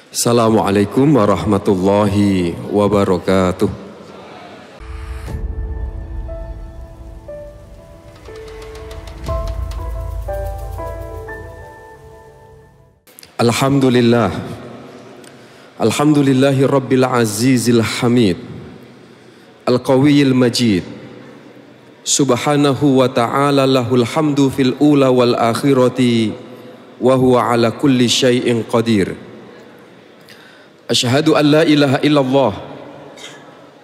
Assalamualaikum warahmatullahi wabarakatuh. Alhamdulillah. Alhamdulillahi rabbil azizil hamid, al-qawiyil majid. Subhanahu wa ta'ala lahul hamdu fil ula wal akhirati wa huwa ala kulli syai'in qadir. Asyhadu an la ilaha illallah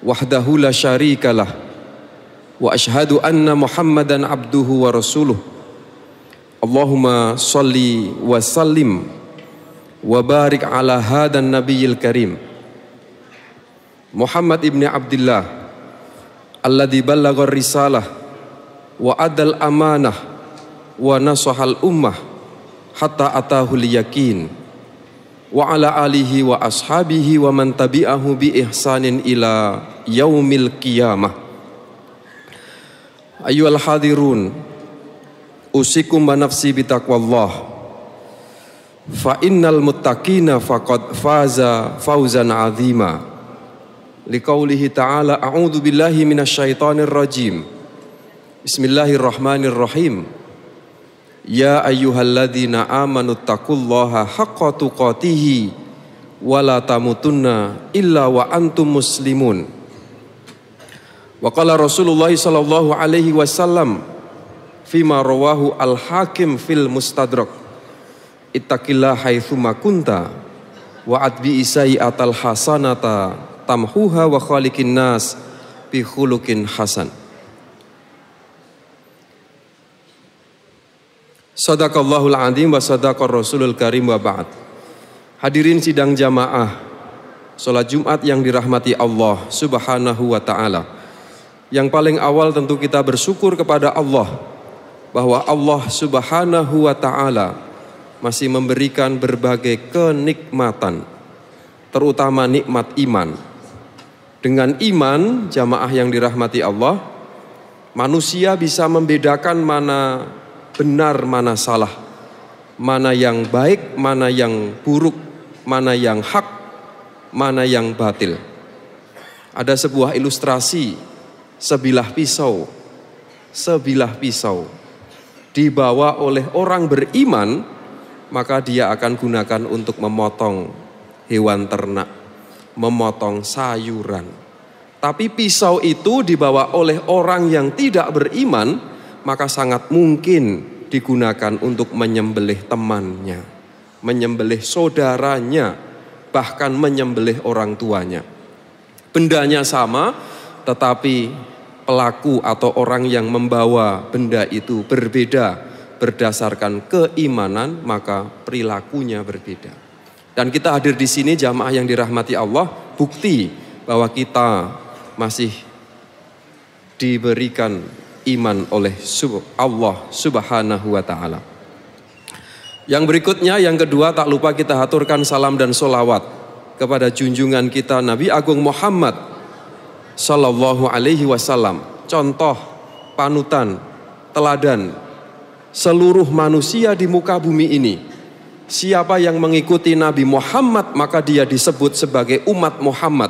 wahdahu la syarikalah wa asyhadu anna Muhammadan abduhu wa rasuluh. Allahumma salli wa sallim wa barik ala hadan nabiyil karim Muhammad ibn Abdillah alladzi ballagha risalah wa adal amanah wa nasahal ummah hatta atahul yakin wa ala alihi wa ashabihi wa man tabi'ahu bi ihsanin ila yaumil qiyamah. Ayyuhal hadirun, usikum wa nafsi bitaqwallah, fa innal muttaqina faqad faza fawzan azima. Liqaulihi ta'ala a'udzu billahi minasyaitonir rajim. Bismillahirrahmanirrahim. Ya ayyuhalladzina amanu taqullaha haqqa tuqatihi wa la tamutunna illa wa antum muslimun. Wa qala Rasulullah sallallahu alaihi wasallam fima rawahu al-Hakim fil Mustadrak, ittaqillah haitsuma kunta wa atbi isai'atal hasanata tamhuha wa khaliqin nas bi khuluqin hasan. Sadaqallahul azim wa sadaqar rasulul karim wa ba'd. Hadirin sidang jamaah salat Jumat yang dirahmati Allah Subhanahu wa taala. Yang paling awal tentu kita bersyukur kepada Allah bahwa Allah Subhanahu wa taala masih memberikan berbagai kenikmatan, terutama nikmat iman. Dengan iman, jamaah yang dirahmati Allah, manusia bisa membedakan mana benar, mana salah, mana yang baik, mana yang buruk, mana yang hak, mana yang batil. Ada sebuah ilustrasi sebilah pisau dibawa oleh orang beriman, maka dia akan gunakan untuk memotong hewan ternak, memotong sayuran. Tapi pisau itu dibawa oleh orang yang tidak beriman, maka sangat mungkin digunakan untuk menyembelih temannya, menyembelih saudaranya, bahkan menyembelih orang tuanya. Bendanya sama, tetapi pelaku atau orang yang membawa benda itu berbeda berdasarkan keimanan, maka perilakunya berbeda. Dan kita hadir di sini jamaah yang dirahmati Allah, bukti bahwa kita masih diberikan iman oleh Allah Subhanahu wa ta'ala. Yang berikutnya, yang kedua, tak lupa kita haturkan salam dan sholawat kepada junjungan kita Nabi Agung Muhammad Sallallahu alaihi wasallam, contoh, panutan, teladan seluruh manusia di muka bumi ini. Siapa yang mengikuti Nabi Muhammad, maka dia disebut sebagai umat Muhammad.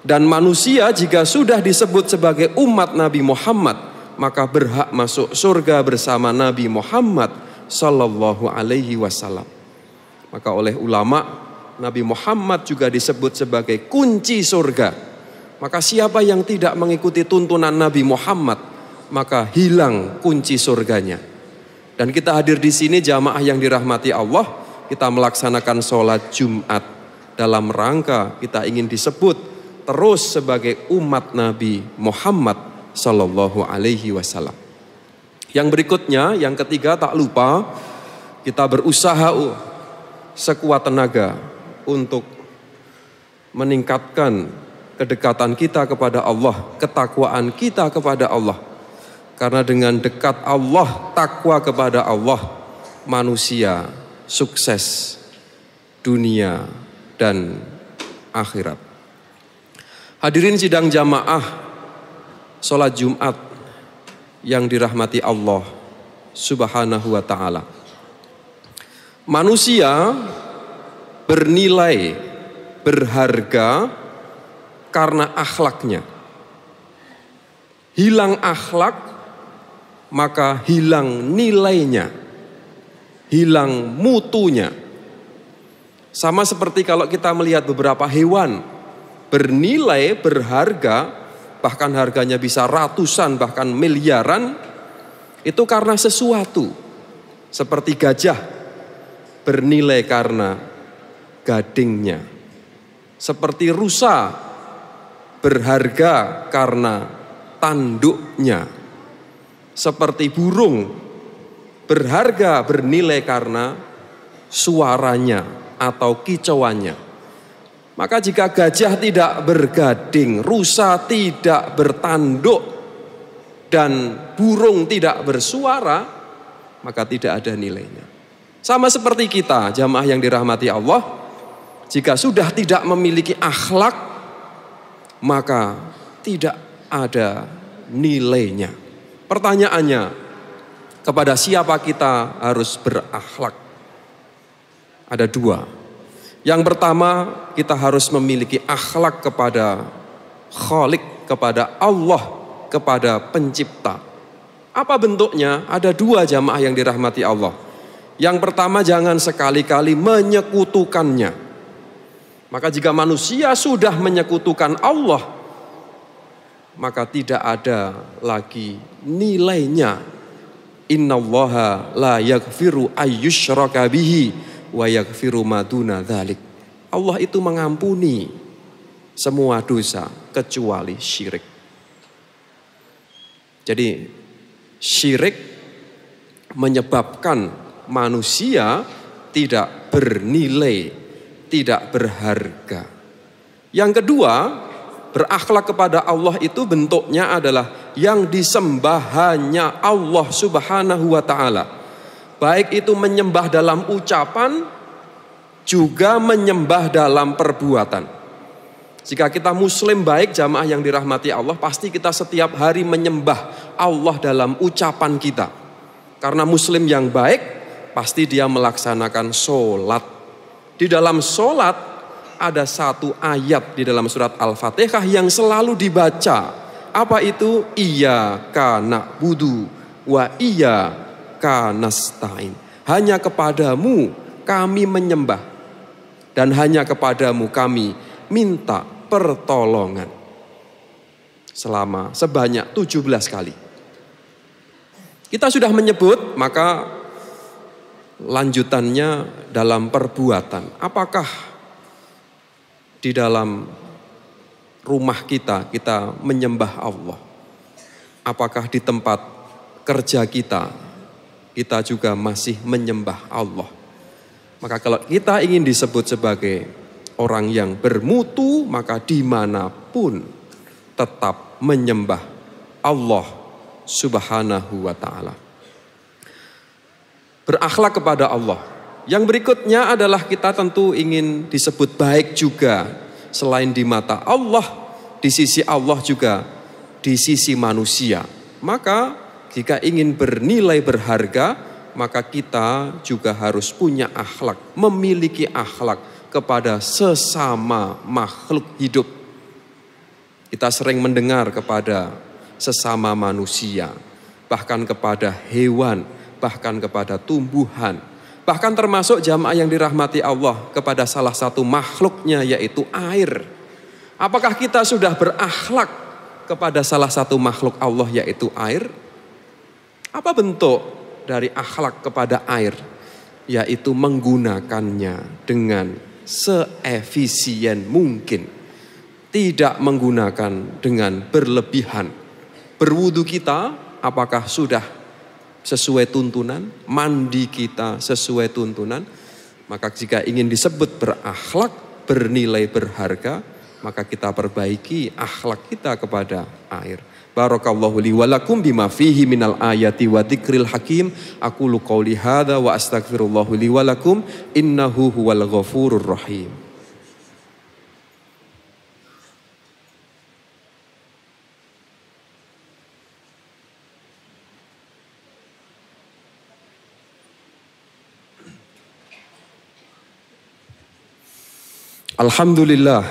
Dan manusia jika sudah disebut sebagai umat Nabi Muhammad, maka berhak masuk surga bersama Nabi Muhammad Sallallahu alaihi wasallam. Maka oleh ulama, Nabi Muhammad juga disebut sebagai kunci surga. Maka siapa yang tidak mengikuti tuntunan Nabi Muhammad, maka hilang kunci surganya. Dan kita hadir di sini jamaah yang dirahmati Allah, kita melaksanakan sholat Jumat dalam rangka kita ingin disebut terus sebagai umat Nabi Muhammad Sallallahu alaihi wasallam. Yang berikutnya, yang ketiga, tak lupa kita berusaha sekuat tenaga untuk meningkatkan kedekatan kita kepada Allah, ketakwaan kita kepada Allah. Karena dengan dekat Allah, takwa kepada Allah, manusia sukses dunia dan akhirat. Hadirin sidang jamaah sholat Jumat yang dirahmati Allah Subhanahu wa ta'ala. Manusia bernilai, berharga karena akhlaknya. Hilang akhlak, maka hilang nilainya, hilang mutunya. Sama seperti kalau kita melihat beberapa hewan bernilai, berharga, bahkan harganya bisa ratusan, bahkan miliaran, itu karena sesuatu. Seperti gajah bernilai karena gadingnya. Seperti rusa berharga karena tanduknya. Seperti burung berharga, bernilai karena suaranya atau kicauannya. Maka jika gajah tidak bergading, rusa tidak bertanduk, dan burung tidak bersuara, maka tidak ada nilainya. Sama seperti kita, jamaah yang dirahmati Allah, jika sudah tidak memiliki akhlak, maka tidak ada nilainya. Pertanyaannya, kepada siapa kita harus berakhlak? Ada dua. Yang pertama, kita harus memiliki akhlak kepada Khalik, kepada Allah, kepada pencipta. Apa bentuknya? Ada dua, jamaah yang dirahmati Allah. Yang pertama, jangan sekali-kali menyekutukannya. Maka jika manusia sudah menyekutukan Allah, maka tidak ada lagi nilainya. Innallaha la yaghfiru ayyushraka bihi wa yaghfiru ma duna dzalik. Allah itu mengampuni semua dosa kecuali syirik. Jadi syirik menyebabkan manusia tidak bernilai, tidak berharga. Yang kedua, berakhlak kepada Allah itu bentuknya adalah yang disembah hanya Allah Subhanahu wa ta'ala. Baik itu menyembah dalam ucapan, juga menyembah dalam perbuatan. Jika kita muslim baik, jamaah yang dirahmati Allah, pasti kita setiap hari menyembah Allah dalam ucapan kita. Karena muslim yang baik, pasti dia melaksanakan sholat. Di dalam sholat, ada satu ayat di dalam surat Al-Fatihah yang selalu dibaca. Apa itu? Iyyaka na'budu wa iyyaka nasta'in. Hanya kepadamu kami menyembah, dan hanya kepadamu kami minta pertolongan. Sebanyak 17 kali. Kita sudah menyebut, maka lanjutannya dalam perbuatan. Apakah di dalam rumah kita menyembah Allah? Apakah di tempat kerja kita juga masih menyembah Allah? Maka kalau kita ingin disebut sebagai orang yang bermutu, maka dimanapun tetap menyembah Allah Subhanahu wa ta'ala. Berakhlak kepada Allah. Yang berikutnya adalah kita tentu ingin disebut baik juga. Selain di mata Allah, di sisi Allah juga di sisi manusia. Maka jika ingin bernilai berharga, maka kita juga harus punya akhlak, memiliki akhlak kepada sesama makhluk hidup. Kita sering mendengar kepada sesama manusia, bahkan kepada hewan, bahkan kepada tumbuhan, bahkan termasuk jamaah yang dirahmati Allah kepada salah satu makhluknya, yaitu air. Apakah kita sudah berakhlak kepada salah satu makhluk Allah, yaitu air? Apa bentuk dari akhlak kepada air? Yaitu menggunakannya dengan seefisien mungkin, tidak menggunakan dengan berlebihan. Berwudu kita apakah sudah sesuai tuntunan? Mandi kita sesuai tuntunan? Maka jika ingin disebut berakhlak, bernilai berharga, maka kita perbaiki akhlak kita kepada air. Barakallahu li wa lakum bima fihi minal ayati wa dzikril hakim. Aqulu qouli hadza wa astaghfirullahu li wa lakum innahu huwal ghafurur rahim. Alhamdulillah.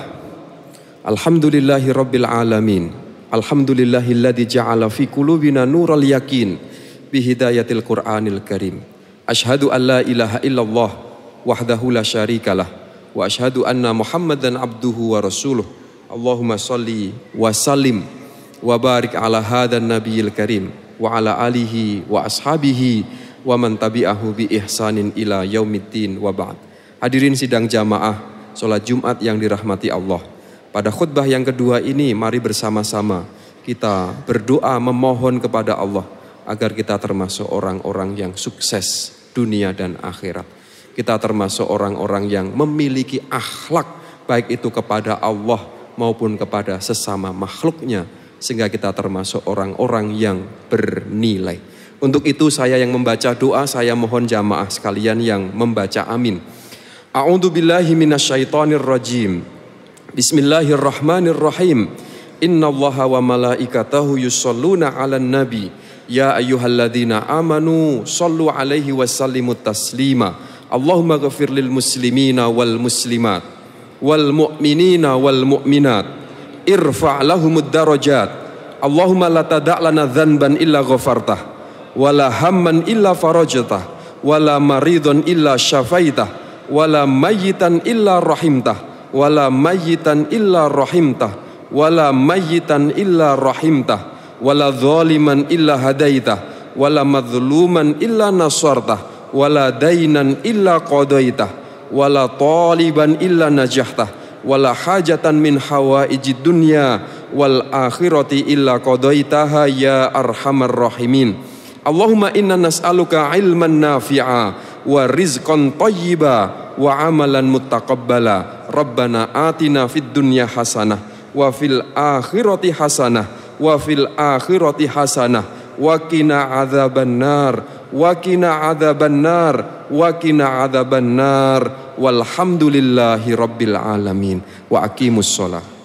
Alhamdulillahi rabbil alamin. Alhamdulillahilladzi ja'ala fi qulubina nural yakin bihidayatil Qur'anil Karim. Asyhadu an la ilaha illallah wahdahu la syarikalah wa asyhadu anna Muhammadan abduhu wa rasuluh. Allahumma shalli wa sallim wa barik ala hadan nabiyil karim wa ala alihi wa ashabihi wa man tabi'ahu bi ihsanin ila yaumiddin wa ba'd. Hadirin sidang jamaah salat Jumat yang dirahmati Allah. Pada khutbah yang kedua ini mari bersama-sama kita berdoa memohon kepada Allah agar kita termasuk orang-orang yang sukses dunia dan akhirat. Kita termasuk orang-orang yang memiliki akhlak baik itu kepada Allah maupun kepada sesama makhluknya, sehingga kita termasuk orang-orang yang bernilai. Untuk itu saya yang membaca doa, saya mohon jamaah sekalian yang membaca amin. A'udzubillahi minasyaitonirrajim. Bismillahirrahmanirrahim. Innallaha wa malaikatahu yusholluna 'alan nabi. Ya ayyuhalladzina amanu shallu 'alaihi wa sallimu taslima. Allahumma ghafir lil muslimina wal muslimat wal mu'minina wal mu'minat. Irfa' lahumud darajat. Allahumma la tada' lana dzanban illa ghafartah wala hamman illa farajtah wala maridun illa syafaitah wala mayyitan illa rahimtah wala mayyitan illa rahimtah wala mayyitan illa rahimtah wala zaliman illa hadaitah wala madhluman illa nasartah wala dainan illa qadaitah wala taliban illa najahtah wala hajatan min hawaijid dunya wal akhirati illa qadaitaha ya arhamar rahimin. Allahumma inna nas'aluka ilman nafi'a wa rizqan thayyiba wa amalan muttaqabbala. Rabbana atina fid dunya hasanah wa fil akhirati hasanah wa fil akhirati hasanah wa qina adzabannar wa qina adzabannar wa qina adzabannar walhamdulillahi rabbil alamin wa aqimus shalah.